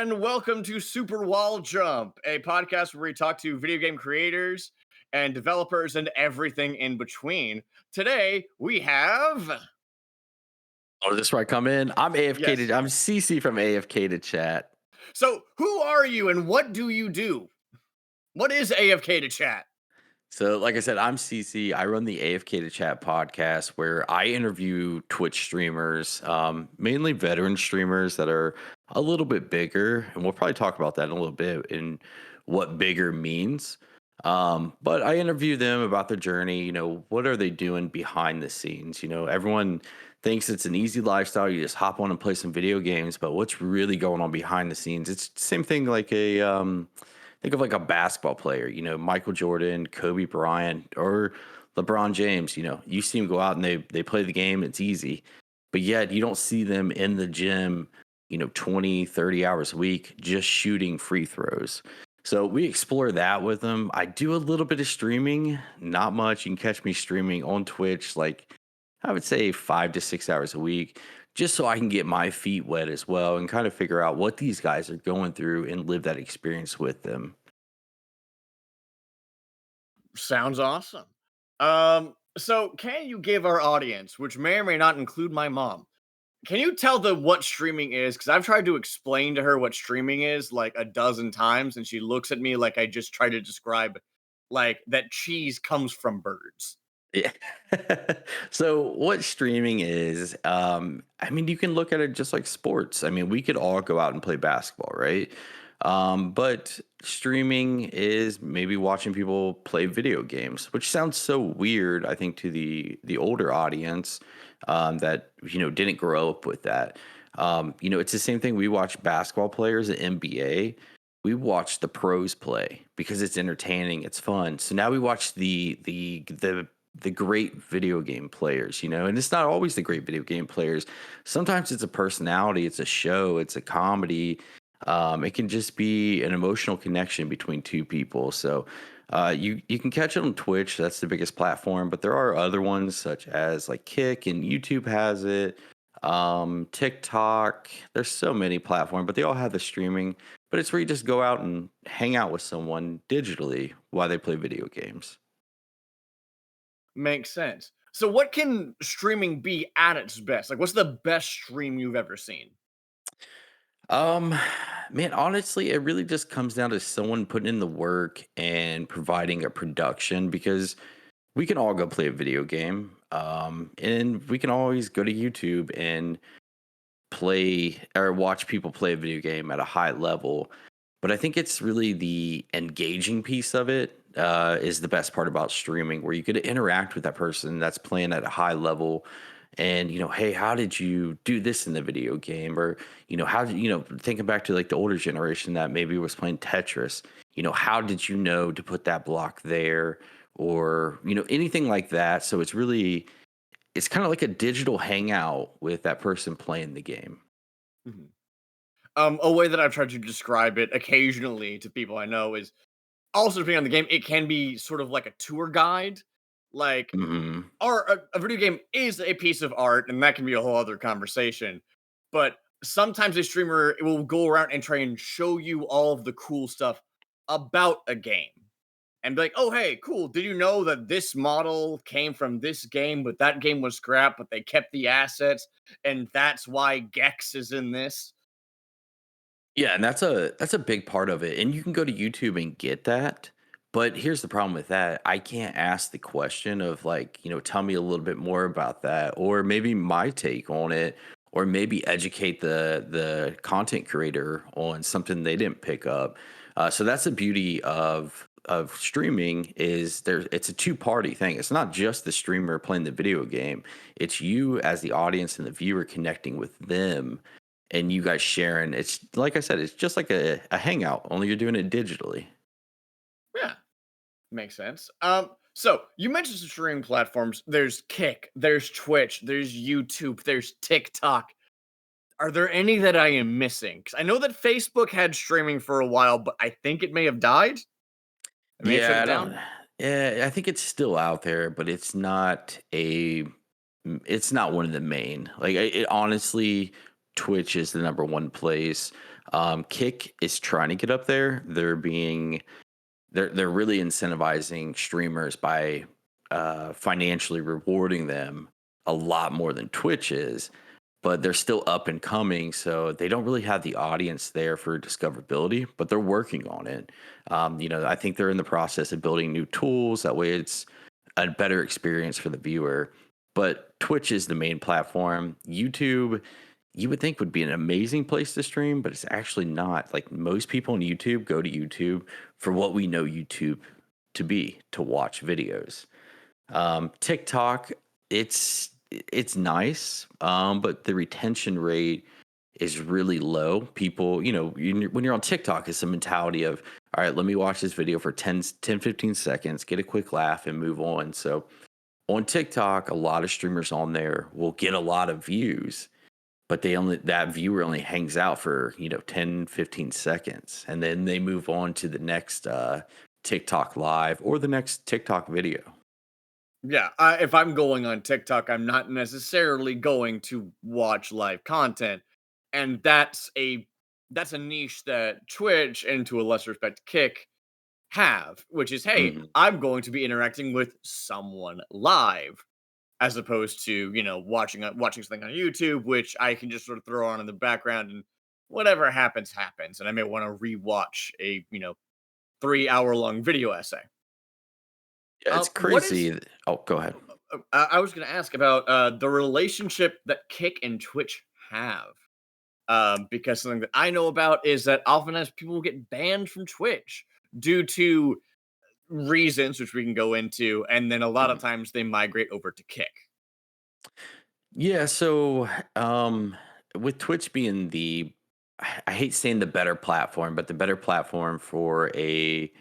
and welcome to Super Wall Jump, a podcast where we talk to video game creators and developers and everything in between. Today we have Oh, this is where I come in. yes. I'm CC from AFK to chat. So, who are you and what do you do? What is AFK to chat? So, like I said, I'm CC. I run the AFK to chat podcast where I interview Twitch streamers, mainly veteran streamers that are a little bit bigger. And we'll probably talk about that in a little bit and what bigger means. But I interview them about their journey. What are they doing behind the scenes? Everyone thinks it's an easy lifestyle. You just hop on and play some video games. But what's really going on behind the scenes? It's the same thing like think of like a basketball player, Michael Jordan, Kobe Bryant, or LeBron James. You see them go out and they play the game, it's easy. But yet you don't see them in the gym, 20, 30 hours a week just shooting free throws. So we explore that with them. I do a little bit of streaming, not much. You can catch me streaming on Twitch, like I would say 5 to 6 hours a week, just so I can get my feet wet as well and kind of figure out what these guys are going through and live that experience with them. Sounds awesome. So can you give our audience, which may or may not include my mom, can you tell them what streaming is? Because I've tried to explain to her what streaming is like a dozen times, and she looks at me like I just tried to describe like that cheese comes from birds. Yeah. So what streaming is, I mean, you can look at it just like sports. I mean, we could all go out and play basketball, right? But streaming is maybe watching people play video games, which sounds so weird, I think, to the older audience that didn't grow up with that. It's the same thing. We watch basketball players at NBA. We watch the pros play because it's entertaining, it's fun. So now we watch the great video game players, and it's not always the great video game players. Sometimes it's a personality, it's a show, it's a comedy. It can just be an emotional connection between two people. So you can catch it on Twitch. That's the biggest platform, but there are other ones such as like Kick and YouTube has it. TikTok. There's so many platforms, but they all have the streaming. But it's where you just go out and hang out with someone digitally while they play video games. Makes sense. So what can streaming be at its best? Like what's the best stream you've ever seen? Um, Man, honestly, it really just comes down to someone putting in the work and providing a production because we can all go play a video game. And we can always go to YouTube and play or watch people play a video game at a high level. But I think it's really the engaging piece of it is the best part about streaming, where you get to interact with that person that's playing at a high level. And hey, how did you do this in the video game? Or how did thinking back to like the older generation that maybe was playing Tetris? How did you know to put that block there? Or anything like that. So it's kind of like a digital hangout with that person playing the game. Mhm. A way that I've tried to describe it occasionally to people I know is also depending on the game, it can be sort of like a tour guide. Like Hmm. or a video game is a piece of art, and that can be a whole other conversation. But sometimes a streamer will go around and try and show you all of the cool stuff about a game. And be like, oh hey, cool. Did you know that this model came from this game, but that game was scrap, but they kept the assets, and that's why Gex is in this? Yeah, and that's a big part of it. And you can go to YouTube and get that. But here's the problem with that. I can't ask the question of like, tell me a little bit more about that, or maybe my take on it, or maybe educate the content creator on something they didn't pick up. So that's the beauty of streaming is there it's a two-party thing. It's not just the streamer playing the video game. It's you as the audience and the viewer connecting with them and you guys sharing. It's like I said, it's just like a hangout, only you're doing it digitally. Yeah, makes sense. So you mentioned some streaming platforms. There's Kick, there's Twitch, there's YouTube, there's TikTok. Are there any that I am missing? Because I know that Facebook had streaming for a while, but I think it may have died. They may have shut Yeah, it I don't. down. Yeah, I think it's still out there, but it's not one of the main. Like, honestly, Twitch is the number one place. Kick is trying to get up there. They're really incentivizing streamers by financially rewarding them a lot more than Twitch is, but they're still up and coming, so they don't really have the audience there for discoverability. But they're working on it. I think they're in the process of building new tools. That way, it's a better experience for the viewer. But Twitch is the main platform. YouTube, you would think would be an amazing place to stream, but it's actually not. Like most people on YouTube go to YouTube for what we know YouTube to be, to watch videos. TikTok, it's nice, but the retention rate is really low. People, when you're on TikTok, it's a mentality of, all right, let me watch this video for 15 seconds, get a quick laugh, and move on. So on TikTok, a lot of streamers on there will get a lot of views, but that viewer only hangs out for 10, 15 seconds, and then they move on to the next TikTok live or the next TikTok video. Yeah, if I'm going on TikTok, I'm not necessarily going to watch live content, and that's a niche that Twitch and to a lesser respect Kick have, which is, hey, Mhm. I'm going to be interacting with someone live, as opposed to watching something on YouTube, which I can just sort of throw on in the background and whatever happens happens, and I may want to rewatch a 3 hour long video essay. Yeah, it's What is crazy. Oh, go ahead. I was going to ask about the relationship that Kick and Twitch have. Because something that I know about is that oftentimes people get banned from Twitch due to reasons, which we can go into, and then a lot of Mhm. times they migrate over to Kick. Yeah, so with Twitch being I hate saying the better platform, but the better platform for a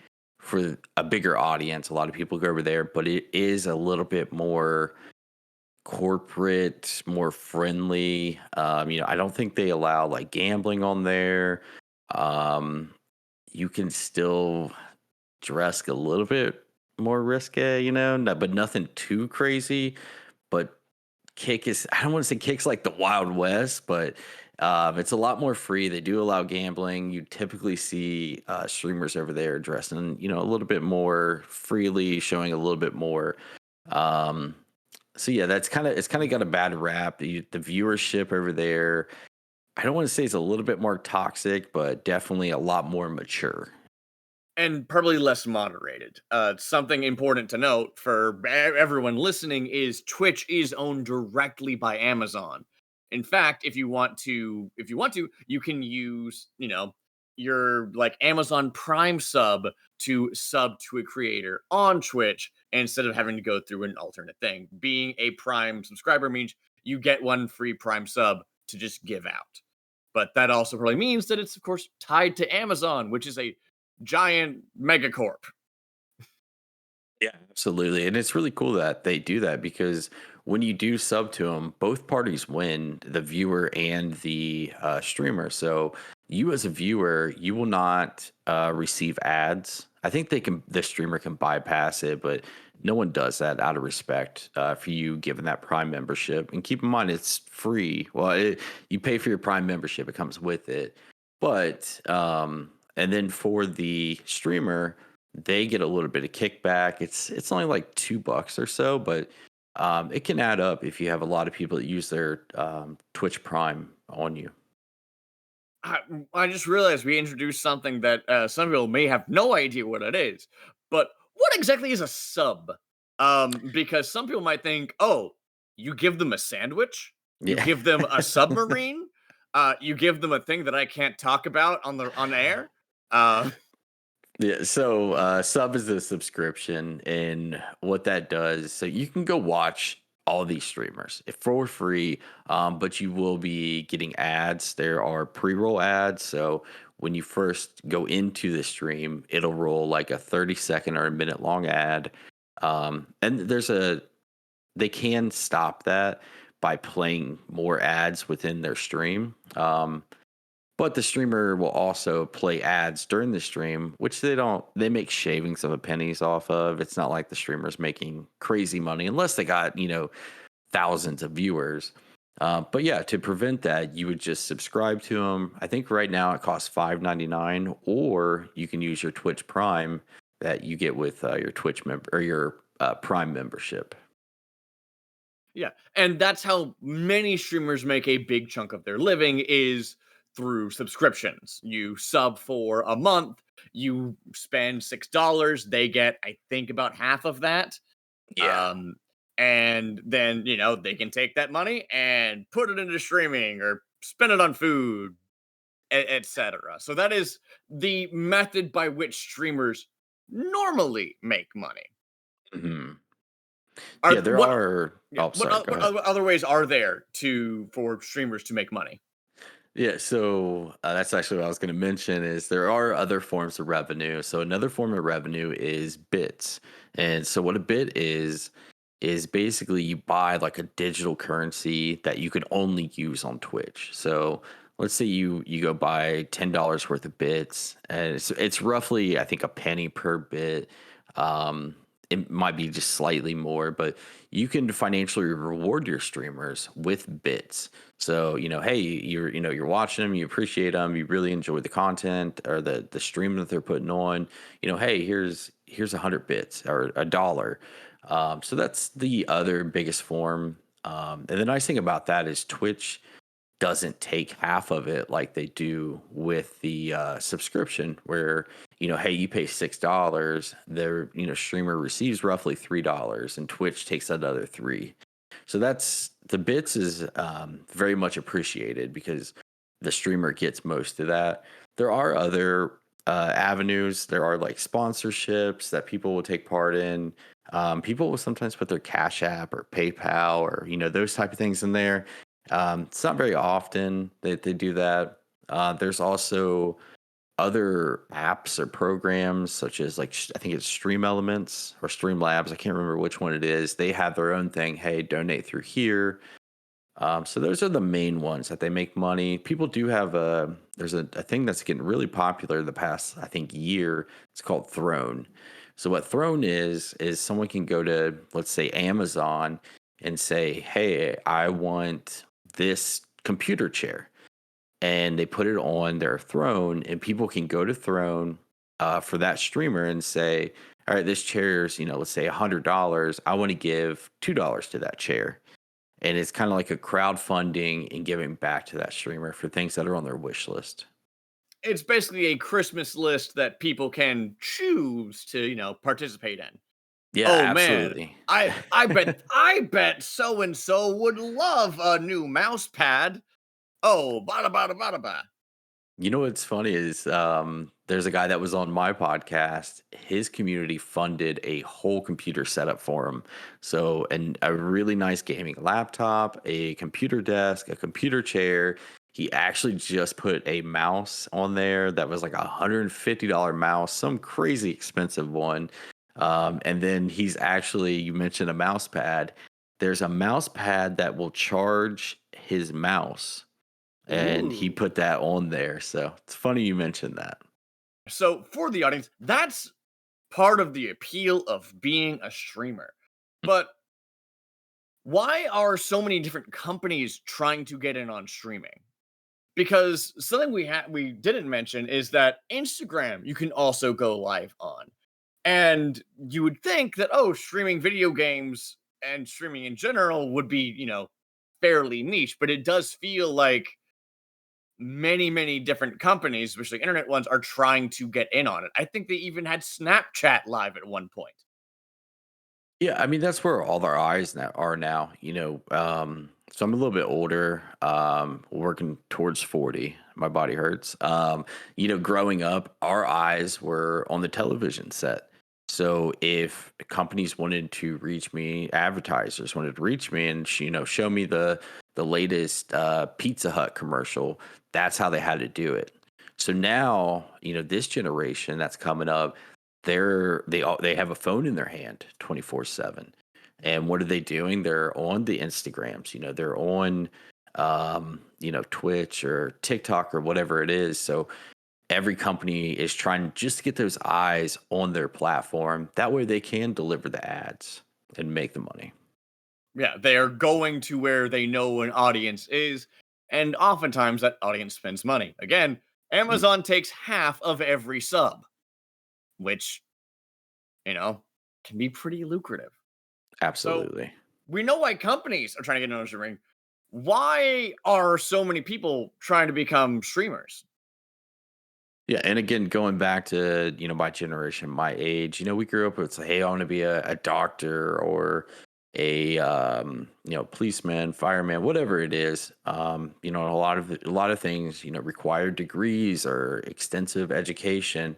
bigger audience. A lot of people go over there, but it is a little bit more corporate, more friendly. I don't think they allow like gambling on there. Um, you can still dress a little bit more risque, but nothing too crazy. But Kick is, I don't want to say Kick's like the Wild West, but it's a lot more free. They do allow gambling. You typically see streamers over there dressing, a little bit more freely, showing a little bit more. Um, so yeah, it's kind of got a bad rap. The viewership over there, I don't want to say it's a little bit more toxic, but definitely a lot more mature. And probably less moderated. Something important to note for everyone listening is Twitch is owned directly by Amazon. In fact, if you want to, you can use, your like Amazon Prime sub to a creator on Twitch instead of having to go through an alternate thing. Being a Prime subscriber means you get one free Prime sub to just give out. But that also probably means that it's of course tied to Amazon, which is a giant megacorp. Yeah, absolutely. And it's really cool that they do that because when you do sub to them, both parties win, the viewer and the streamer. So you as a viewer, you will not receive ads. I think the streamer can bypass it, but no one does that out of respect for you given that Prime membership. And keep in mind, it's free. Well, you pay for your Prime membership, it comes with it. But, and then for the streamer, they get a little bit of kickback. It's only like $2 or so, but it can add up if you have a lot of people that use their Twitch Prime on you. I just realized we introduced something that some people may have no idea what it is. But what exactly is a sub? Because some people might think, oh, you give them a sandwich, you Yeah. give them a submarine, you give them a thing that I can't talk about on air. Uh, Yeah, so sub is a subscription, and what that does, so you can go watch all these streamers for free, but you will be getting ads. There are pre-roll ads, so when you first go into the stream, it'll roll like a 30-second or a minute long ad, and they can stop that by playing more ads within their stream. But the streamer will also play ads during the stream, which they make shavings of a pennies off of. It's not like the streamer's making crazy money unless they got, thousands of viewers. But yeah, to prevent that, you would just subscribe to them. I think right now it costs $5.99, or you can use your Twitch Prime that you get with your Twitch member or your Prime membership. Yeah, and that's how many streamers make a big chunk of their living is through subscriptions. You sub for a month, you spend $6, they get I think about half of that. Yeah. Um and then, they can take that money and put it into streaming or spend it on food, etc. So that is the method by which streamers normally make money. hmm Are Yeah, there what are. Yeah, Oh, sorry. Go what ahead. other ways are there to for streamers to make money? Yeah, so that's actually what I was going to mention is there are other forms of revenue. So another form of revenue is bits. And so what a bit is basically you buy like a digital currency that you can only use on Twitch. So let's say you go buy $10 worth of bits, and it's roughly I think a penny per bit. Um it might be just slightly more, but you can financially reward your streamers with bits. So, hey, you're watching them, you appreciate them, you really enjoy the content or the stream that they're putting on. Hey, here's 100 bits or $1. So that's the other biggest form. And the nice thing about that is Twitch doesn't take half of it like they do with the subscription, where hey, you pay $6, their streamer receives roughly $3, and Twitch takes another three. So that's the bits is very much appreciated because the streamer gets most of that. There are other avenues. There are like sponsorships that people will take part in. People will sometimes put their Cash App or PayPal or those type of things in there. It's not very often that they do that. There's also other apps or programs such as like I think it's Stream Elements or Stream Labs. I can't remember which one it is. They have their own thing. Hey, donate through here. So those are the main ones that they make money. People do have there's a thing that's getting really popular the past I think year. It's called Throne. So what Throne is someone can go to let's say Amazon and say, hey, I want this computer chair, and they put it on their Throne, and people can go to Throne for that streamer and say, all right, this chair's let's say $100. I want to give $2 to that chair, and it's kind of like a crowdfunding and giving back to that streamer for things that are on their wish list. It's basically a Christmas list that people can choose to, participate in. Yeah, Oh man, absolutely. I bet so and so would love a new mouse pad. Oh, bada bada bada bada. You know what's funny is there's a guy that was on my podcast. His community funded a whole computer setup for him. So, and a really nice gaming laptop, a computer desk, a computer chair. He actually just put a mouse on there that was like $150 mouse, some crazy expensive one. And then you mentioned a mouse pad. There's a mouse pad that will charge his mouse, and he Ooh. put that on there. So it's funny you mentioned that. So for the audience, that's part of the appeal of being a streamer. But why are so many different companies trying to get in on streaming? Because something we didn't mention is that Instagram you can also go live on. And you would think that streaming video games and streaming in general would be, fairly niche, but it does feel like many different companies, especially internet ones, are trying to get in on it. I think they even had Snapchat live at one point. Yeah, I mean that's where all our eyes now are now. So I'm a little bit older, working towards 40. My body hurts. Growing up, our eyes were on the television set. So if companies wanted to reach me, advertisers wanted to reach me and show me the latest Pizza Hut commercial, that's how they had to do it. So now, this generation that's coming up, they have a phone in their hand 24/7. And what are they doing? They're on the Instagrams, they're on Twitch or TikTok or whatever it is. So every company is trying just to get those eyes on their platform. That way they can deliver the ads and make the money. Yeah, they are going to where they know an audience is, and oftentimes that audience spends money. Again, Mm, Amazon takes half of every sub, which, you know, can be pretty lucrative. So absolutely. we know why companies are trying to get into the ring. Why are so many people trying to become streamers? Yeah, and again, going back to my generation, my age, we grew up with, hey, I want to be a doctor or a policeman, fireman, whatever it is. A lot of things require degrees or extensive education,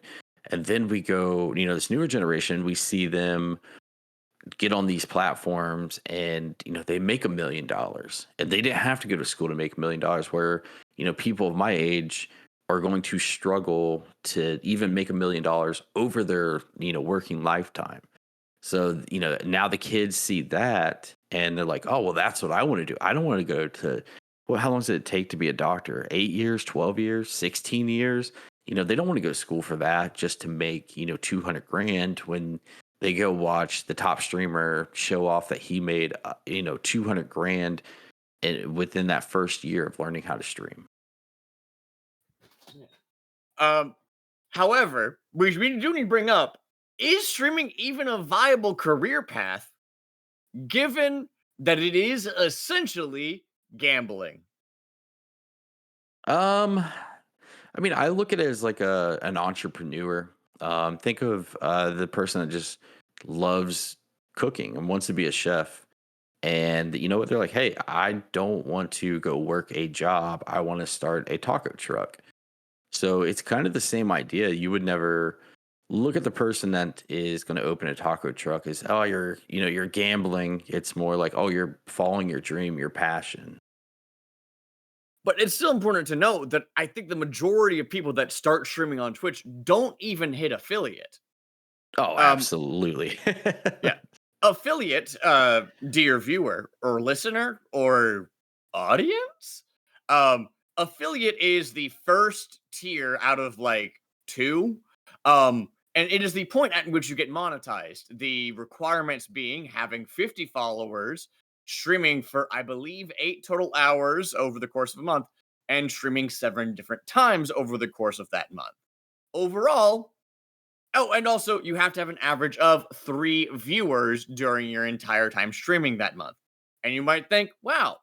and then we go, this newer generation, we see them get on these platforms and they make $1 million and they didn't have to go to school to make $1 million, where people of my age are going to struggle to even make $1 million over their working lifetime. So now the kids see that and they're like, oh well, that's what I want to do. I don't want to go to, well, how long does it take to be a doctor? 8 years, 12 years, 16 years? They don't want to go to school for that just to make 200 grand, when they go watch the top streamer show off that he made 200 grand within that first year of learning how to stream. Um, However, we do need to bring up, is streaming even a viable career path given that it is essentially gambling? um I mean, I look at it as like an entrepreneur. Think of the person that just loves cooking and wants to be a chef. And you know what? They're like, hey, I don't want to go work a job. I want to start a taco truck. So it's kind of the same idea. You would never look at the person that is going to open a taco truck as, oh, you're gambling. It's more like, oh, you're following your dream, your passion. But it's still important to note that I think the majority of people that start streaming on Twitch don't even hit affiliate. Oh, Um, absolutely. yeah. Affiliate, dear viewer or listener or audience, affiliate is the first tier out of like two. And it is the point at which you get monetized. The requirements being having 50 followers, streaming for, I believe, 8 total hours over the course of a month, and streaming 7 different times over the course of that month. Overall, oh, and also you have to have an average of 3 viewers during your entire time streaming that month. And you might think, wow,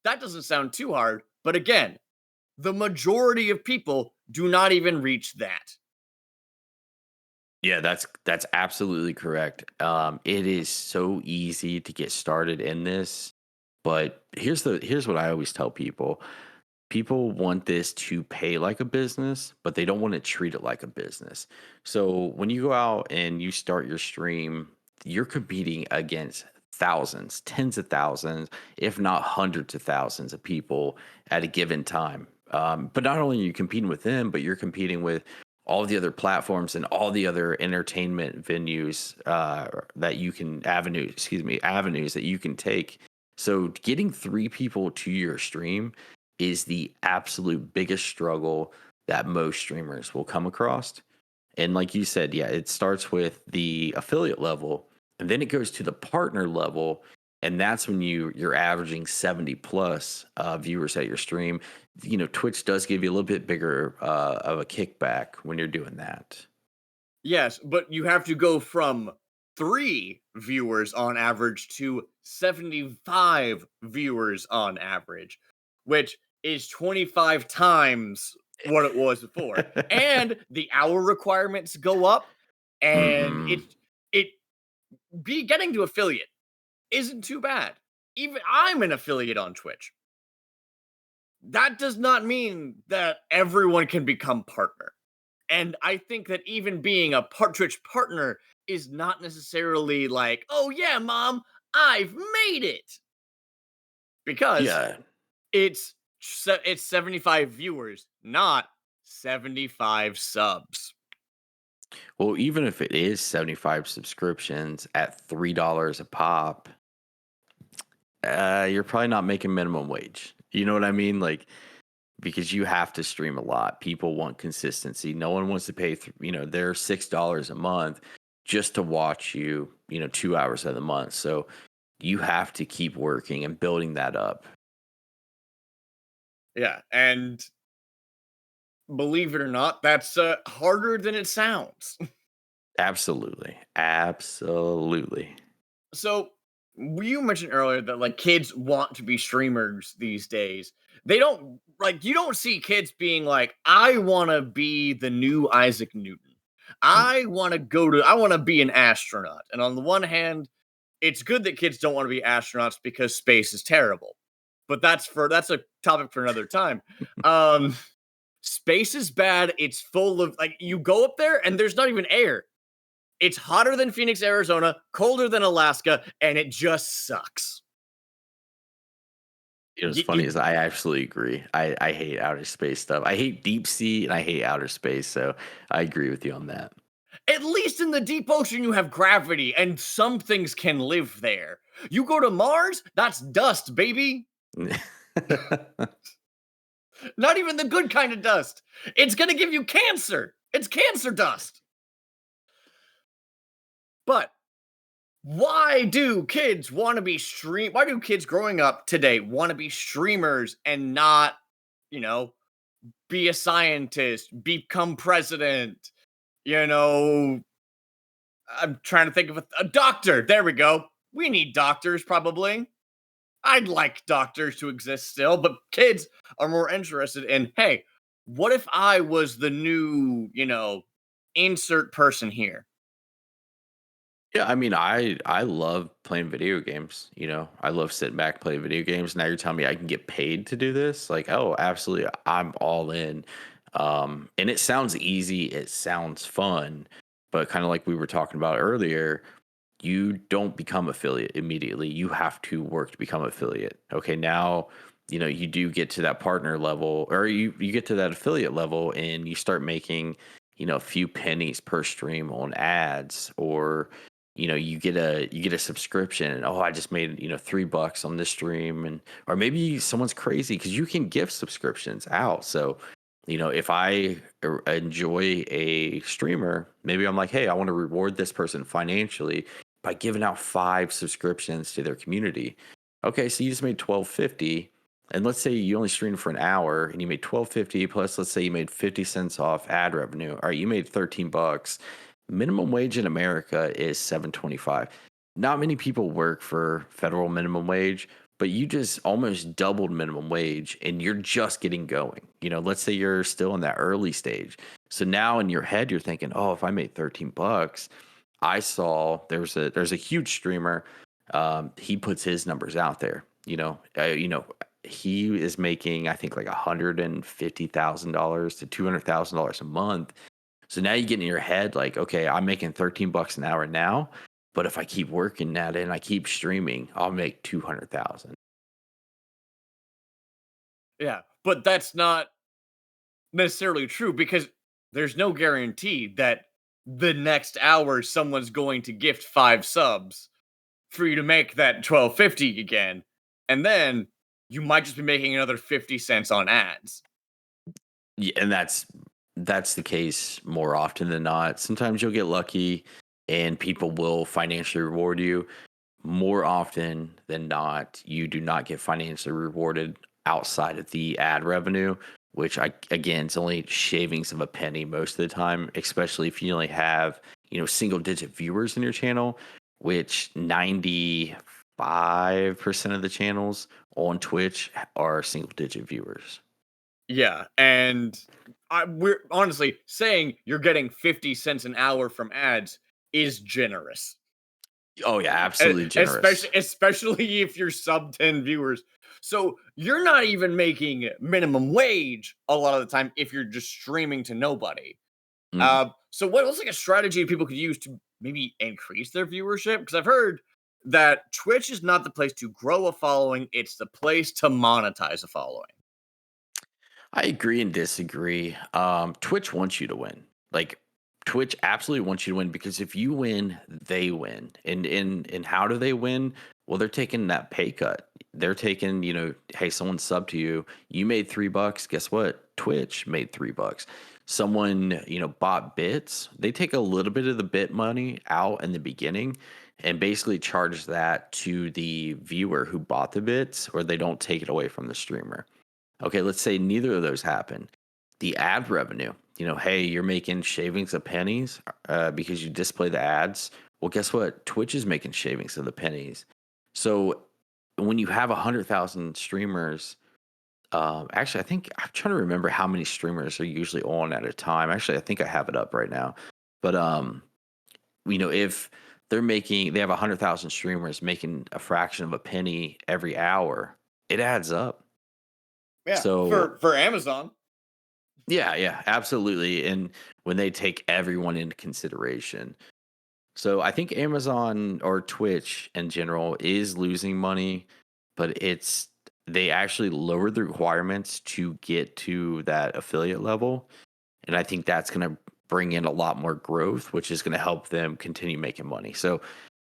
that doesn't sound too hard. But again, the majority of people do not even reach that. Yeah, that's absolutely correct. It is so easy to get started in this, but here's what I always tell people. People want this to pay like a business, but they don't want to treat it like a business. So when you go out and you start your stream, you're competing against thousands, tens of thousands, if not hundreds of thousands of people at a given time. But not only are you competing with them, but you're competing with all the other platforms and all the other entertainment venues that you can avenues that you can take. So getting 3 people to your stream is the absolute biggest struggle that most streamers will come across. And like you said, yeah, it starts with the affiliate level and then it goes to the partner level. And that's when you're averaging 70 plus viewers at your stream. Twitch does give you a little bit bigger of a kickback when you're doing that. Yes, but you have to go from 3 viewers on average to 75 viewers on average, which is 25 times what it was before. And the hour requirements go up, and Hmm. it be getting to affiliate isn't too bad. Even I'm an affiliate on Twitch. That does not mean that everyone can become partner. And I think that even being a Twitch partner is not necessarily like, oh yeah, mom, I've made it, because Yeah. it's 75 viewers, not 75 subs. Well, even if it is 75 subscriptions at $3 a pop, you're probably not making minimum wage. You know what I mean? Like, because you have to stream a lot. People want consistency. No one wants to pay, their $6 a month just to watch you, 2 hours of the month. So you have to keep working and building that up. Yeah, and believe it or not, that's harder than it sounds. Absolutely. Absolutely. So you mentioned earlier that like kids want to be streamers these days. They don't like you don't see kids being like, I want to be the new Isaac Newton. Mm. I want to be an astronaut. And on the one hand, it's good that kids don't want to be astronauts because space is terrible. But that's a topic for another time. Um Space is bad. It's full of like you go up there and there's not even air. It's hotter than Phoenix, Arizona, colder than Alaska, and it just sucks. You know, what's funny You is I absolutely agree. I hate outer space stuff. I hate deep sea and I hate outer space. So I agree with you on that. At least in the deep ocean, you have gravity, and some things can live there. You go to Mars, that's dust, baby. Not even the good kind of dust. It's gonna give you cancer. It's cancer dust. But why do kids want to be stream? Why do kids growing up today want to be streamers and not, you know, be a scientist, become president? You know, I'm trying to think of a doctor. There we go. We need doctors, probably. I'd like doctors to exist still, but kids are more interested in, hey, what if I was the new, insert person here? Yeah, I mean, I love playing video games. You know, I love sitting back playing video games. Now you're telling me I can get paid to do this? Like, oh, absolutely, I'm all in. And it sounds easy, it sounds fun, but kind of like we were talking about earlier, you don't become affiliate immediately. You have to work to become affiliate. Okay, now you do get to that partner level, or you get to that affiliate level, and you start making a few pennies per stream on ads, or you get a subscription, and oh, I just made $3 on this stream, and or maybe someone's crazy because you can give subscriptions out. So if I enjoy a streamer, maybe I'm like, hey, I want to reward this person financially by giving out 5 subscriptions to their community. Okay, so you just made 12.50, and let's say you only streamed for an hour and you made 12.50 plus, let's say you made 50 cents off ad revenue. All right, you made $13. Minimum wage in America is 7.25. Not many people work for federal minimum wage, but you just almost doubled minimum wage and you're just getting going. Let's say you're still in that early stage. So now in your head you're thinking, "Oh, if I made $13, I saw there's a huge streamer. He puts his numbers out there. He is making I think like $150,000 to $200,000 a month. So now you get in your head like, okay, I'm making $13 an hour now, but if I keep working at it and I keep streaming, I'll make 200,000. Yeah, but that's not necessarily true because there's no guarantee that the next hour someone's going to gift 5 subs for you to make that 12.50 again. And then you might just be making another 50 cents on ads. Yeah, and that's the case more often than not. Sometimes you'll get lucky and people will financially reward you. More often than not, you do not get financially rewarded outside of the ad revenue, which again, it's only shavings of a penny most of the time, especially if you only have, single digit viewers in your channel, which 95% of the channels on Twitch are single digit viewers. Yeah, and we're honestly saying you're getting 50 cents an hour from ads is generous. Oh yeah, absolutely generous. Especially if you're sub 10 viewers. So you're not even making minimum wage a lot of the time if you're just streaming to nobody. Mhm. So what's like a strategy people could use to maybe increase their viewership? Because I've heard that Twitch is not the place to grow a following, it's the place to monetize a following. I agree and disagree. Twitch wants you to win. Like Twitch absolutely wants you to win because if you win, they win. And how do they win? Well, they're taking that pay cut. They're taking, hey, someone subbed to you. You made $3. Guess what? Twitch made $3. Someone, bought bits. They take a little bit of the bit money out in the beginning, and basically charge that to the viewer who bought the bits, or they don't take it away from the streamer. Okay, let's say neither of those happen. The ad revenue, hey, you're making shavings of pennies because you display the ads. Well, guess what? Twitch is making shavings of the pennies. So when you have 100,000 streamers, actually, I think I'm trying to remember how many streamers are usually on at a time. Actually, I think I have it up right now. But if they have 100,000 streamers making a fraction of a penny every hour, it adds up. Yeah, So for Amazon. yeah, yeah, absolutely. And when they take everyone into consideration. So I think Amazon or Twitch in general is losing money, but they actually lowered the requirements to get to that affiliate level. And I think that's going to bring in a lot more growth, which is going to help them continue making money. So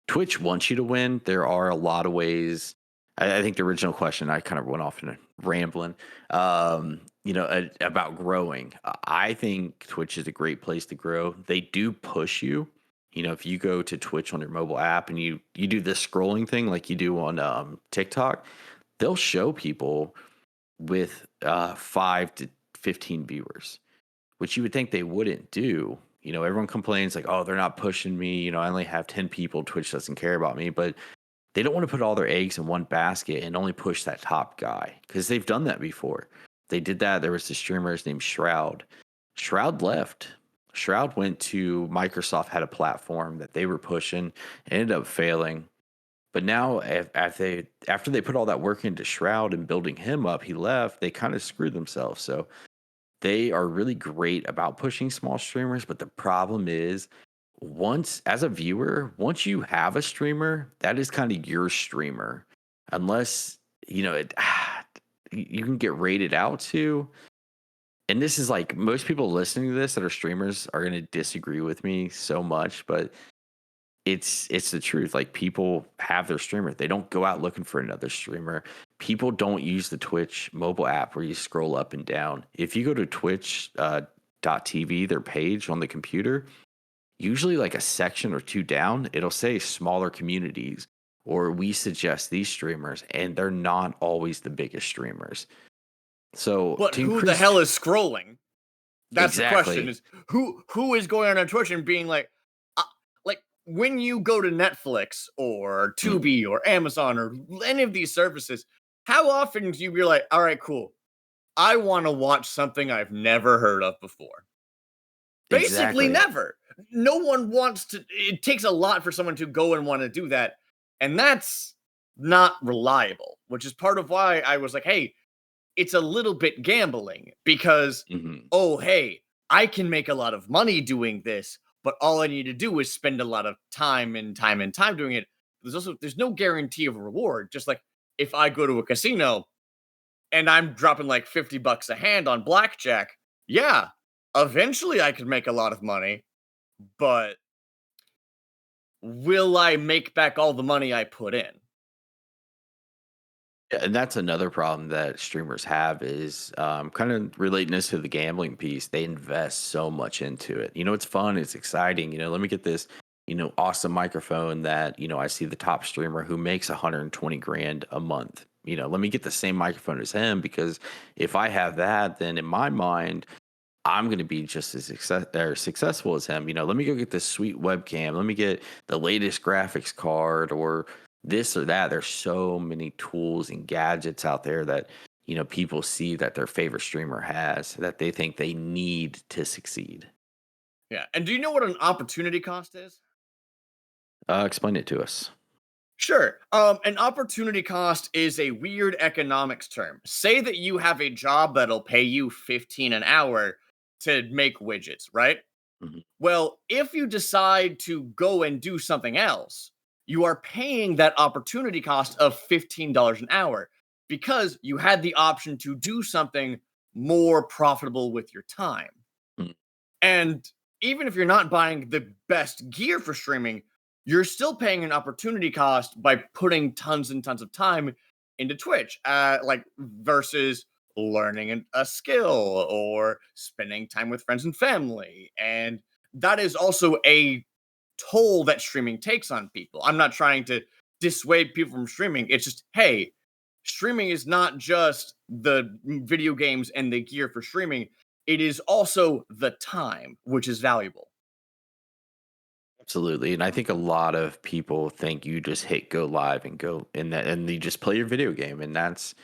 Twitch wants you to win. There are a lot of ways. I think the original question, I kind of went off in a rambling, about growing. I think Twitch is a great place to grow. They do push you. If you go to Twitch on your mobile app and you do this scrolling thing like you do on TikTok, they'll show people with 5 to 15 viewers, which you would think they wouldn't do. Everyone complains like, oh, they're not pushing me. I only have 10 people. Twitch doesn't care about me. But they don't want to put all their eggs in one basket and only push that top guy because they've done that before. They did that. There was the streamers named Shroud. Shroud left. Shroud went to Microsoft, had a platform that they were pushing, ended up failing. But now, after they put all that work into Shroud and building him up, he left. They kind of screwed themselves. So they are really great about pushing small streamers, but the problem is as a viewer, once you have a streamer, that is kind of your streamer. Unless, you can get rated out to. And this is like most people listening to this that are streamers are going to disagree with me so much, but it's the truth. Like people have their streamer. They don't go out looking for another streamer. People don't use the Twitch mobile app where you scroll up and down. If you go to Twitch .tv, their page on the computer, usually like a section or two down, it'll say smaller communities or we suggest these streamers, and they're not always the biggest streamers. So But to who the increase hell is scrolling? That's the question: exactly. is who is going on Twitch and being like, like when you go to Netflix or Mm, Tubi or Amazon or any of these services, how often do you be like, all right, cool, I want to watch something I've never heard of before? Basically, exactly. never. No one wants to. It takes a lot for someone to go and want to do that, and that's not reliable. Which is part of why I was like, hey, it's a little bit gambling because, Mhm. oh, hey, I can make a lot of money doing this, but all I need to do is spend a lot of time and time and time doing it. There's no guarantee of reward. Just like if I go to a casino and I'm dropping like $50 a hand on blackjack, yeah, eventually I could make a lot of money, but will I make back all the money I put in? Yeah, and that's another problem that streamers have is kind of relating this to the gambling piece. They invest so much into it. It's fun, it's exciting. Let me get this, awesome microphone that, I see the top streamer who makes 120 grand a month. Let me get the same microphone as him because if I have that, then in my mind, I'm going to be just as successful as him. Let me go get this sweet webcam. Let me get the latest graphics card or this or that. There's so many tools and gadgets out there that, people see that their favorite streamer has that they think they need to succeed. Yeah. And do you know what an opportunity cost is? Explain it to us. Sure. An opportunity cost is a weird economics term. Say that you have a job that'll pay you 15 an hour to make widgets, right? Mhm. Well, if you decide to go and do something else, you are paying that opportunity cost of $15 an hour because you had the option to do something more profitable with your time. Mm. And even if you're not buying the best gear for streaming, you're still paying an opportunity cost by putting tons and tons of time into Twitch, like versus learning a skill or spending time with friends and family. And that is also a toll that streaming takes on people. I'm not trying to dissuade people from streaming. It's just, hey, streaming is not just the video games and the gear for streaming. It is also the time, which is valuable. Absolutely. And I think a lot of people think you just hit go live and go and that and you just play your video game. And that's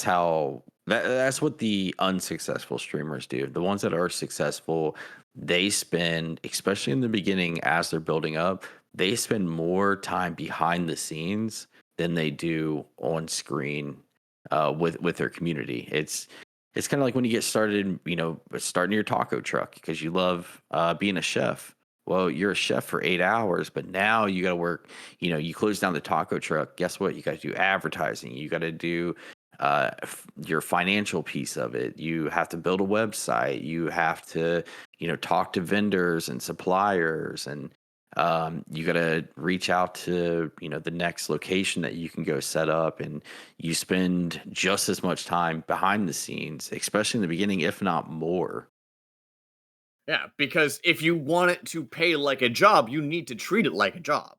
what the unsuccessful streamers do. The ones that are successful, they spend, especially in the beginning as they're building up, they spend more time behind the scenes than they do on screen with their community. It's kind of like when you get started, starting your taco truck because you love being a chef. Well, you're a chef for 8 hours, but now you got to work. You close down the taco truck. Guess what? You got to do advertising. You got to do your financial piece of it. You have to build a website. You have to, talk to vendors and suppliers, and you got to reach out to, the next location that you can go set up. And you spend just as much time behind the scenes, especially in the beginning, if not more. Yeah, because if you want it to pay like a job, you need to treat it like a job.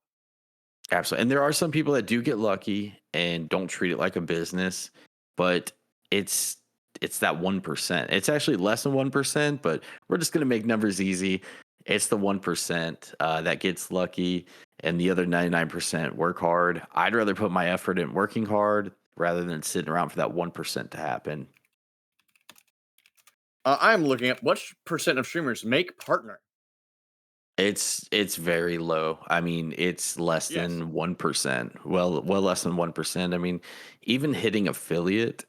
Absolutely. And there are some people that do get lucky and don't treat it like a business, but it's it's that 1%. It's actually less than 1%, but we're just going to make numbers easy. It's the 1% that gets lucky, and the other 99% work hard. I'd rather put my effort in working hard rather than sitting around for that 1% to happen. I'm looking at what percent of streamers make partner. It's very low. I mean, it's less Yes. than 1%. Well less than 1%. I mean, even hitting affiliate,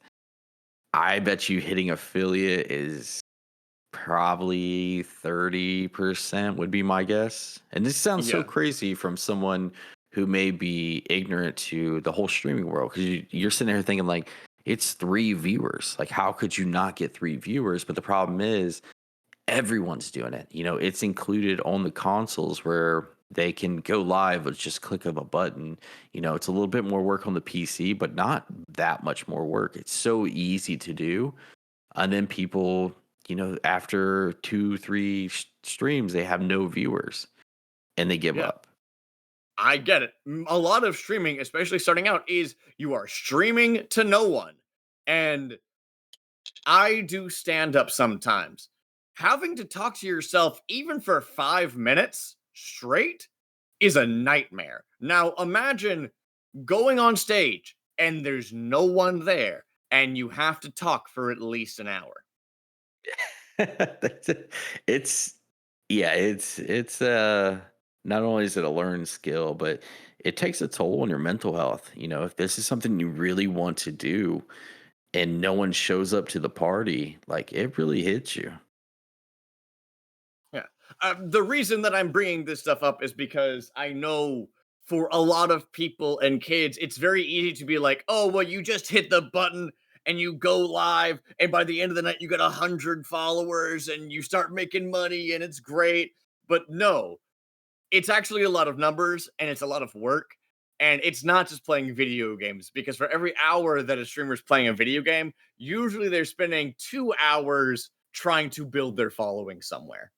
I bet you hitting affiliate is probably 30% would be my guess. And this sounds so Yeah. crazy from someone who may be ignorant to the whole streaming world because you're sitting there thinking like it's three viewers. Like, how could you not get three viewers? But the problem is everyone's doing it. It's included on the consoles where they can go live with just click of a button. It's a little bit more work on the PC, but not that much more work. It's so easy to do. And then people, after two, three streams, they have no viewers and they give Yeah. up. I get it. A lot of streaming, especially starting out, is you are streaming to no one. And I do stand up sometimes. Having to talk to yourself, even for 5 minutes straight, is a nightmare. Now, imagine going on stage and there's no one there, and you have to talk for at least an hour. That's it. It's yeah, it's not only is it a learned skill, but it takes a toll on your mental health. If this is something you really want to do and no one shows up to the party, like it really hits you. Yeah. The reason that I'm bringing this stuff up is because I know for a lot of people and kids, it's very easy to be like, oh, well, you just hit the button and you go live. And by the end of the night, you got 100 followers and you start making money and it's great. But no, it's actually a lot of numbers and it's a lot of work. And it's not just playing video games because for every hour that a streamer is playing a video game, usually they're spending 2 hours trying to build their following somewhere.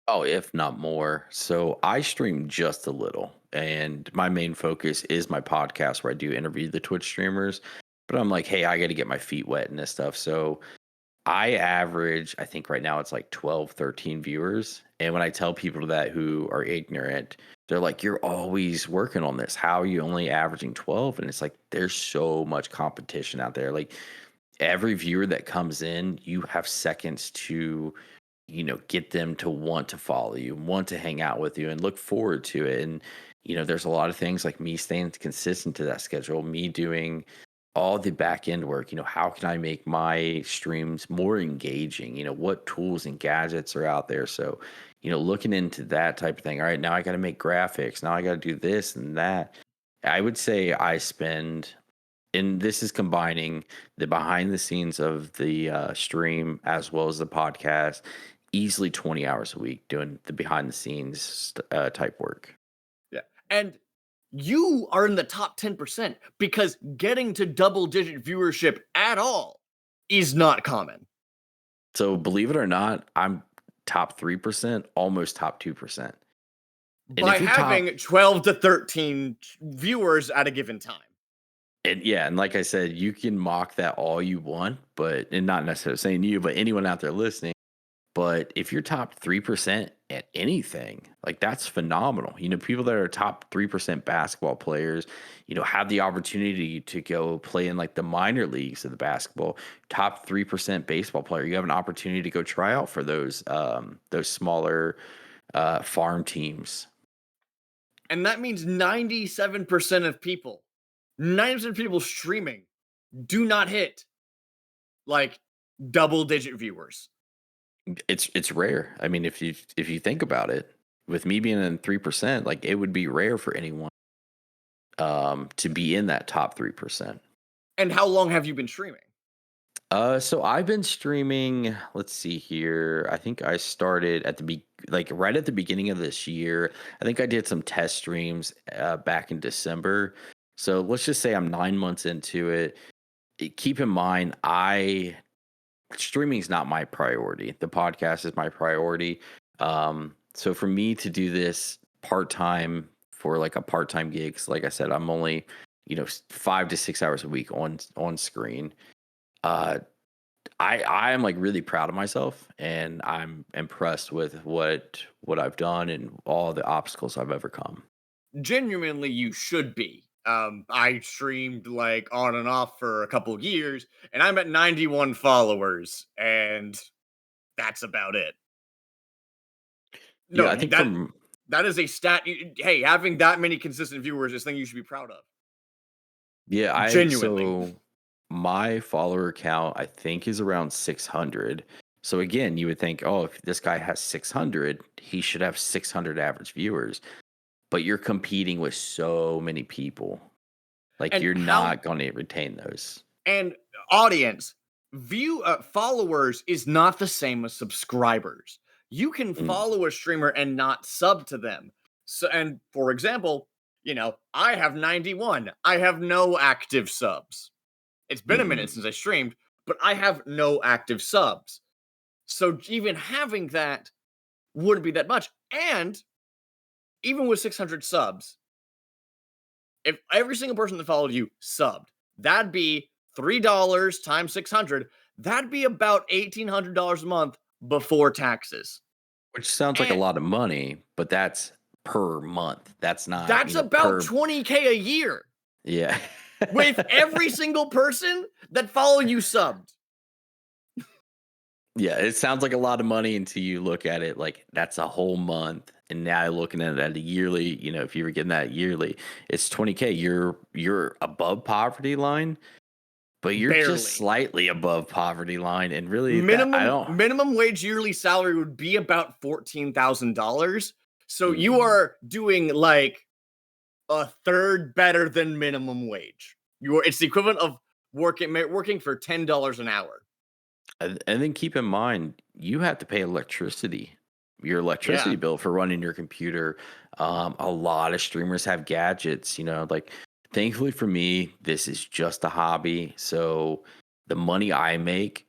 Oh, if not more. So I stream just a little, and my main focus is my podcast where I do interview the Twitch streamers. But I'm like, hey, I got to get my feet wet and this stuff. So I average, I think right now it's like 12, 13 viewers. And when I tell people that who are ignorant, they're like, you're always working on this. How are you only averaging 12? And it's like, there's so much competition out there. Like every viewer that comes in, you have seconds to, get them to want to follow you, want to hang out with you and look forward to it. And, there's a lot of things like me staying consistent to that schedule, me doing all the back end work. How can I make my streams more engaging? What tools and gadgets are out there? So, looking into that type of thing. All right, now I got to make graphics. Now I got to do this and that. I would say I spend, and this is combining the behind the scenes of the stream as well as the podcast, easily 20 hours a week doing the behind the scenes type work. Yeah. And you are in the top 10% because getting to double digit viewership at all is not common. So believe it or not, I'm top 3%, almost top 2%. And by if you're top having 12 to 13 viewers at a given time. And yeah, and like I said, you can mock that all you want, but and not necessarily saying you, but anyone out there listening. But if you're top 3% at anything, like that's phenomenal. People that are top 3% basketball players, have the opportunity to go play in like the minor leagues of the basketball. Top 3% baseball player, you have an opportunity to go try out for those smaller farm teams. And that means 97% of people, 90% of people streaming do not hit like double digit viewers. It's rare. I mean, if you think about it, with me being in 3%, like it would be rare for anyone to be in that top 3%. And how long have you been streaming? So I've been streaming, let's see here. I think I started like right at the beginning of this year. I think I did some test streams back in December. So let's just say I'm 9 months into it. Keep in mind, streaming is not my priority. The podcast is my priority. So for me to do this part time for like a part time gig, 'cause like I said, I'm only 5 to 6 hours a week on screen. Uh, I am like really proud of myself, and I'm impressed with what I've done and all the obstacles I've overcome. Genuinely, you should be. I streamed like on and off for a couple of years, and I'm at 91 followers, and that's about it. Yeah, No, I think that from that is a stat. Hey, having that many consistent viewers is something you should be proud of. Yeah, I Genuinely. so my follower count I think is around 600. So again, you would think, oh, if this guy has 600, he should have 600 average viewers. But you're competing with so many people. Like And you're how not going to retain those. and audience followers is not the same as subscribers. You can Mm, follow a streamer and not sub to them. So, and for example, I have 91. I have no active subs. It's been a minute mm-mm. since I streamed, but I have no active subs. So even having that wouldn't be that much. And even with 600 subs, if every single person that followed you subbed, that'd be $3 times 600. That'd be about $1,800 a month before taxes. Which sounds like a And lot of money, but that's per month. That's not, that's about per 20K a year yeah. with every single person that follow you subbed. Yeah, it sounds like a lot of money until you look at it like that's a whole month. And now you're looking at it at a yearly, if you were getting that yearly, it's 20K. You're above poverty line, but you're just Barely. slightly above poverty line. And really that I Minimum don't minimum wage yearly salary would be about $14,000. So you mm, are doing like a third better than minimum wage. It's the equivalent of working for $10 an hour. and then keep in mind you have to pay electricity. Your electricity Yeah. bill for running your computer. A lot of streamers have gadgets, like thankfully for me, this is just a hobby. So the money I make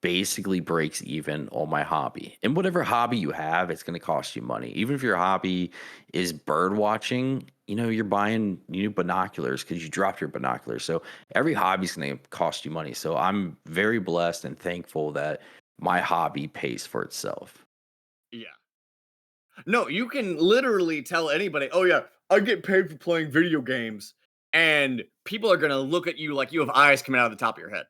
basically breaks even on my hobby. And whatever hobby you have, it's going to cost you money. Even if your hobby is bird watching, you're buying new binoculars because you dropped your binoculars. So every hobby is going to cost you money. So I'm very blessed and thankful that my hobby pays for itself. Yeah. No, you can literally tell anybody, "Oh yeah, I get paid for playing video games." And people are going to look at you like you have eyes coming out of the top of your head.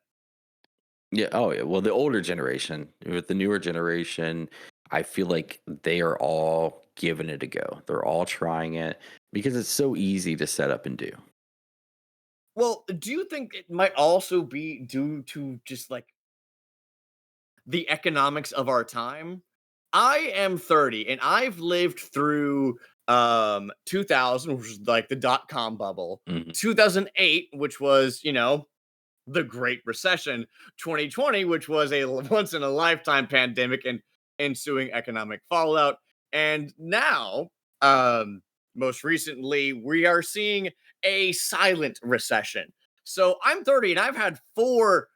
Yeah. Oh, yeah. Well, the older generation, with the newer generation, I feel like they are all giving it a go. They're all trying it because it's so easy to set up and do. Well, do you think it might also be due to just like the economics of our time? I am 30 and I've lived through 2000, which was like the dot-com bubble, Mhm. 2008, which was, the Great Recession, 2020, which was a once in a lifetime pandemic and ensuing economic fallout. And now, most recently, we are seeing a silent recession. So I'm 30 and I've had four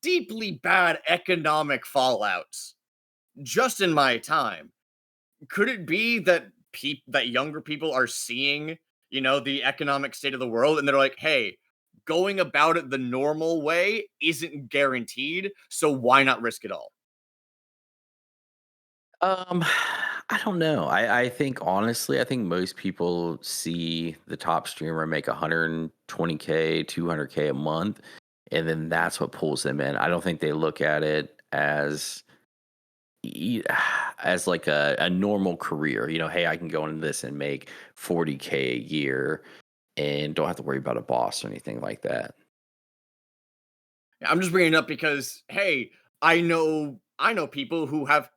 deeply bad economic fallouts just in my time. Could it be that that younger people are seeing, the economic state of the world, and they're like, "Hey, going about it the normal way isn't guaranteed, so why not risk it all?" Um, I don't know. I think honestly, I think most people see the top streamer make 120K, 200K a month, and then that's what pulls them in. I don't think they look at it as e- as like a normal career. Hey, I can go into this and make 40K a year and don't have to worry about a boss or anything like that. I'm just bringing it up because, hey, I know people who have,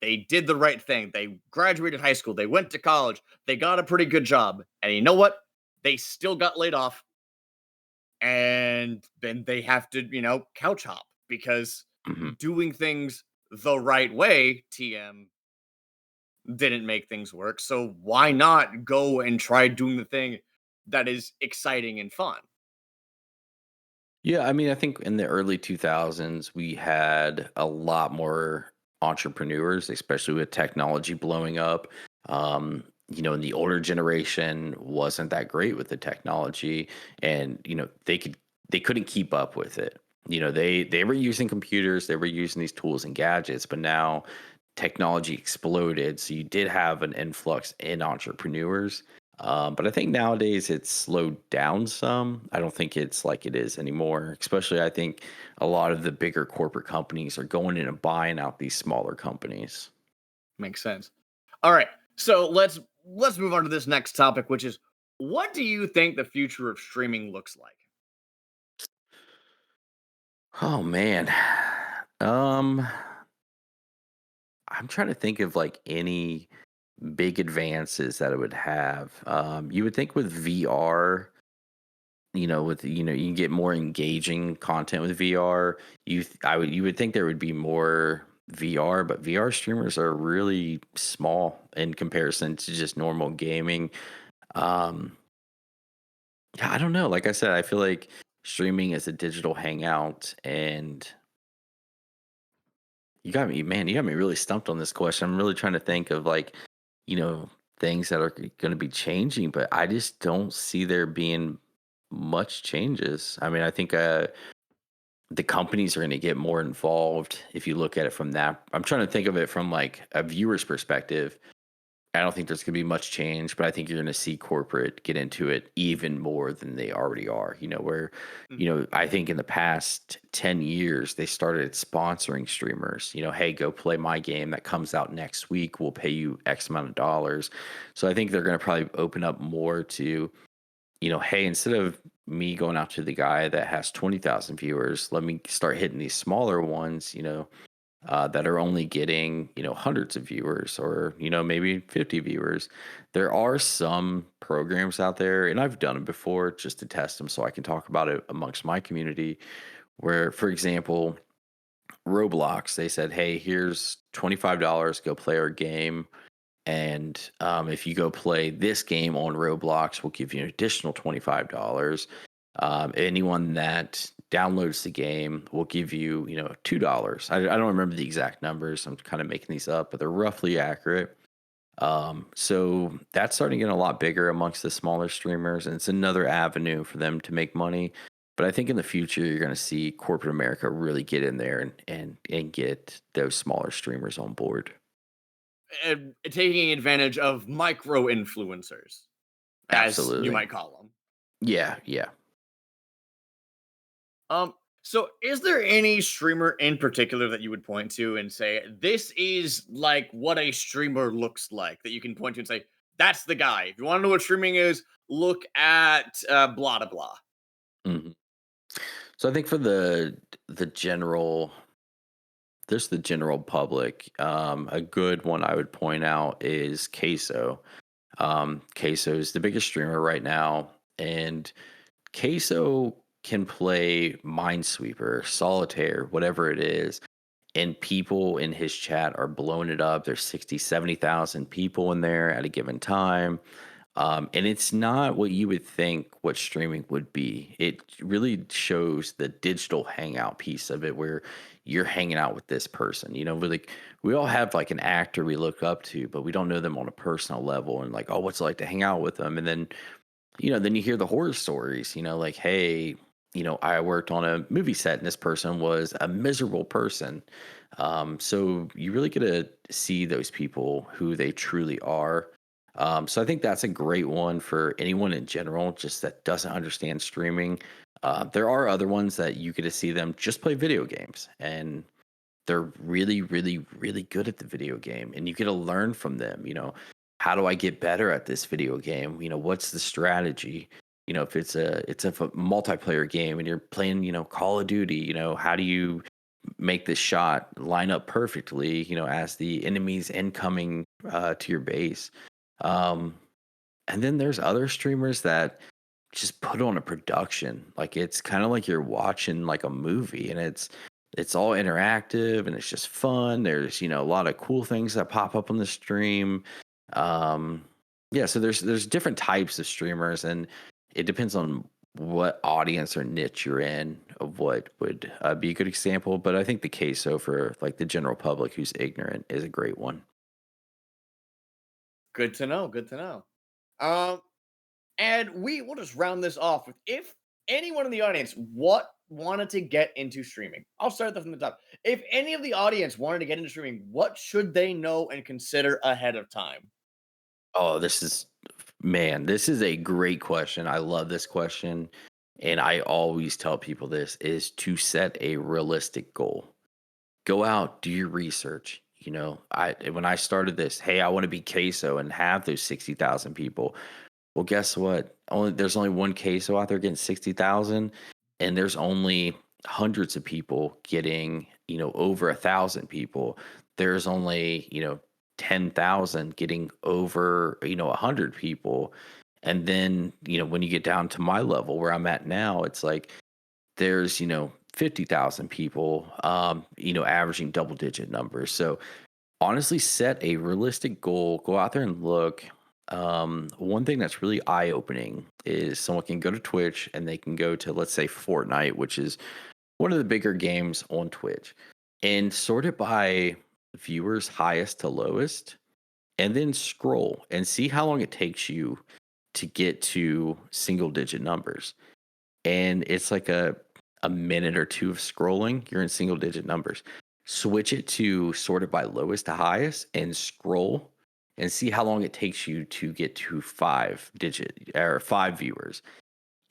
they did the right thing. They graduated high school, they went to college, they got a pretty good job, and you know what? They still got laid off, and then they have to, couch hop because Mhm. doing things the right way, TM, didn't make things work. So why not go and try doing the thing that is exciting and fun? Yeah, I mean, I think in the early 2000s, we had a lot more entrepreneurs, especially with technology blowing up. And the older generation wasn't that great with the technology, and they couldn't keep up with it. They were using computers, they were using these tools and gadgets, but now technology exploded, so you did have an influx in entrepreneurs. But I think nowadays it's slowed down some. I don't think it's like it is anymore. Especially, I think a lot of the bigger corporate companies are going in and buying out these smaller companies. Makes sense. All right. So let's move on to this next topic, which is, what do you think the future of streaming looks like? Oh man, um, I'm trying to think of like any big advances that it would have. You would think with VR, you can get more engaging content with VR. You would think there would be more VR, but VR streamers are really small in comparison to just normal gaming. Um, yeah, I don't know. Like I said, I feel like streaming is a digital hangout, and you got me really stumped on this question. I'm really trying to think of like, you know, things that are going to be changing, but I just don't see there being much changes. I mean, I think the companies are going to get more involved if you look at it from that. I'm trying to think of it from like a viewer's perspective. I don't think there's going to be much change, but I think you're going to see corporate get into it even more than they already are. Where, Mhm. I think in the past 10 years, they started sponsoring streamers. Hey, go play my game that comes out next week. We'll pay you X amount of dollars. So I think they're going to probably open up more to, hey, instead of me going out to the guy that has 20,000 viewers, let me start hitting these smaller ones, that are only getting, hundreds of viewers or, maybe 50 viewers. There are some programs out there, and I've done it before just to test them so I can talk about it amongst my community, where, for example, Roblox, they said, hey, here's $25, go play our game. And if you go play this game on Roblox, we'll give you an additional $25. Anyone that downloads the game will give you, $2. I don't remember the exact numbers. I'm kind of making these up, but they're roughly accurate. So that's starting to get a lot bigger amongst the smaller streamers, and it's another avenue for them to make money. But I think in the future, you're going to see corporate America really get in there and get those smaller streamers on board. And taking advantage of micro influencers, as you Absolutely. might call them. Yeah, yeah. Um, so is there any streamer in particular that you would point to and say, this is like what a streamer looks like, that you can point to and say, that's the guy. If you want to know what streaming is, look at blah blah blah. Mhm. So I think for the general, there's the general public. A good one I would point out is Queso. Queso is the biggest streamer right now, and Queso can play Minesweeper, Solitaire, whatever it is, and people in his chat are blowing it up. There's 60, 70,000 people in there at a given time. And it's not what you would think what streaming would be. It really shows the digital hangout piece of it where you're hanging out with this person. Like we all have like an actor we look up to, but we don't know them on a personal level and like, oh, what's it like to hang out with them? And then then you hear the horror stories, like, hey, I worked on a movie set and this person was a miserable person. So you really get to see those people who they truly are. So I think that's a great one for anyone in general, just that doesn't understand streaming. There are other ones that you get to see them just play video games and they're really, really, really good at the video game, and you get to learn from them. How do I get better at this video game? What's the strategy? If it's a multiplayer game and you're playing, Call of Duty, how do you make this shot line up perfectly? As the enemies incoming to your base. Um, and then there's other streamers that just put on a production. Like it's kind of like you're watching like a movie and it's all interactive and it's just fun. There's, a lot of cool things that pop up on the stream. Um yeah, so there's different types of streamers and it depends on what audience or niche you're in of what would be a good example, but I think the queso for like the general public who's ignorant is a great one. Good to know. Good to know. Um, and we will just round this off with if anyone in the audience wanted to get into streaming. I'll start that from the top. If any of the audience wanted to get into streaming, what should they know and consider ahead of time? Oh, this is a great question. I love this question. And I always tell people this is to set a realistic goal. Go out, do your research. I when I started this, hey, I want to be queso and have those 60,000 people. Well, guess what? There's only one queso out there getting 60,000, and there's only hundreds of people getting, over 1,000 people. There's only, 10,000 getting over, 100 people. And then, when you get down to my level where I'm at now, it's like there's 50,000 people averaging double digit numbers. So honestly, set a realistic goal, go out there and look. One thing that's really eye opening is someone can go to Twitch and they can go to, let's say, Fortnite, which is one of the bigger games on Twitch, and sort it by viewers highest to lowest, and then scroll and see how long it takes you to get to single digit numbers. And it's like a minute or two of scrolling, you're in single digit numbers. Switch it to sorted by lowest to highest and scroll and see how long it takes you to get to 5 digit or 5 viewers.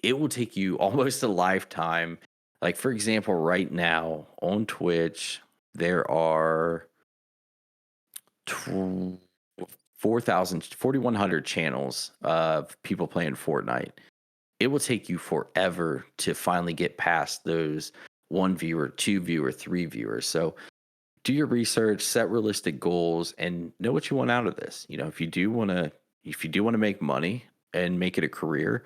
It will take you almost a lifetime. Like, for example, right now on Twitch, there are 4,000, 4,100 channels of people playing Fortnite. It will take you forever to finally get past those one viewer, two viewer, three viewers. So do your research, set realistic goals, and know what you want out of this. If you do want to make money and make it a career,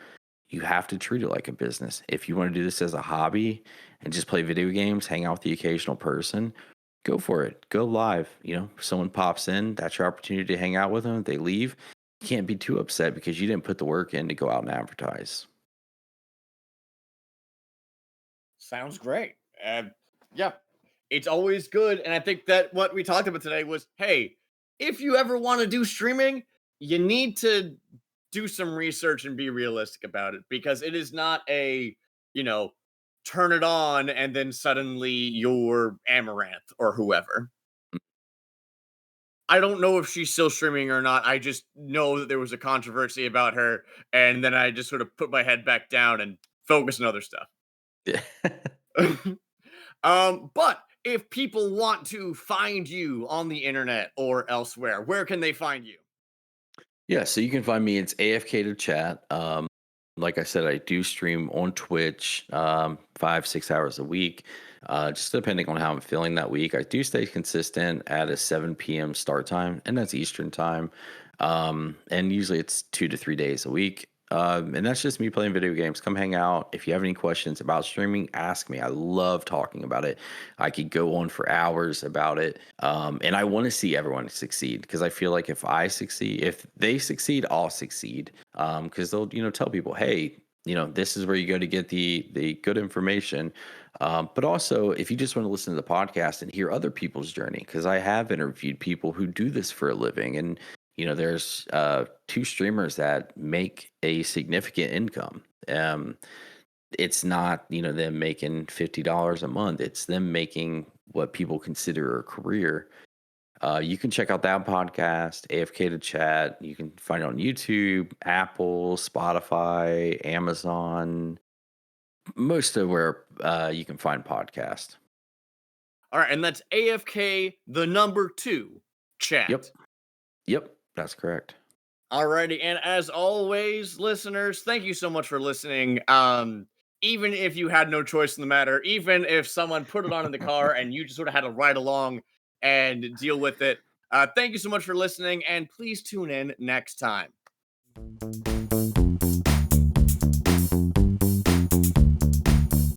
you have to treat it like a business. If you want to do this as a hobby and just play video games, hang out with the occasional person, go for it. Go live. Someone pops in, that's your opportunity to hang out with them. They leave. You can't be too upset because you didn't put the work in to go out and advertise. Sounds great. Yeah, it's always good. And I think that what we talked about today was hey, if you ever want to do streaming, you need to do some research and be realistic about it because it is not you know, turn it on and then suddenly you're Amaranth or whoever. I don't know if she's still streaming or not. I just know that there was a controversy about her, and then I just sort of put my head back down and focus on other stuff. But if people want to find you on the internet or elsewhere, where can they find you? Yeah, so you can find me. It's afk2chat. Like I said, I do stream on Twitch 5, 6 hours a week, just depending on how I'm feeling that week. I do stay consistent at a 7 p.m. start time, and that's Eastern time. And usually it's 2 to 3 days a week. And that's just me playing video games. Come hang out. If you have any questions about streaming, ask me. I love talking about it. I could go on for hours about it. And I want to see everyone succeed because I feel like if I succeed, if they succeed, I'll succeed. Because they'll, tell people, hey, this is where you go to get the good information. But also, if you just want to listen to the podcast and hear other people's journey, because I have interviewed people who do this for a living, and there's two streamers that make a significant income. It's not, them making $50 a month. It's them making what people consider a career. You can check out that podcast, AFK to Chat. You can find it on YouTube, Apple, Spotify, Amazon, most of where you can find podcasts. All right, and that's AFK the number 2 Yep. chat. Yep, that's correct. Alrighty, and as always, listeners, thank you so much for listening. Even if you had no choice in the matter, even if someone put it on in the car and you just sort of had to ride along and deal with it, thank you so much for listening, and please tune in next time.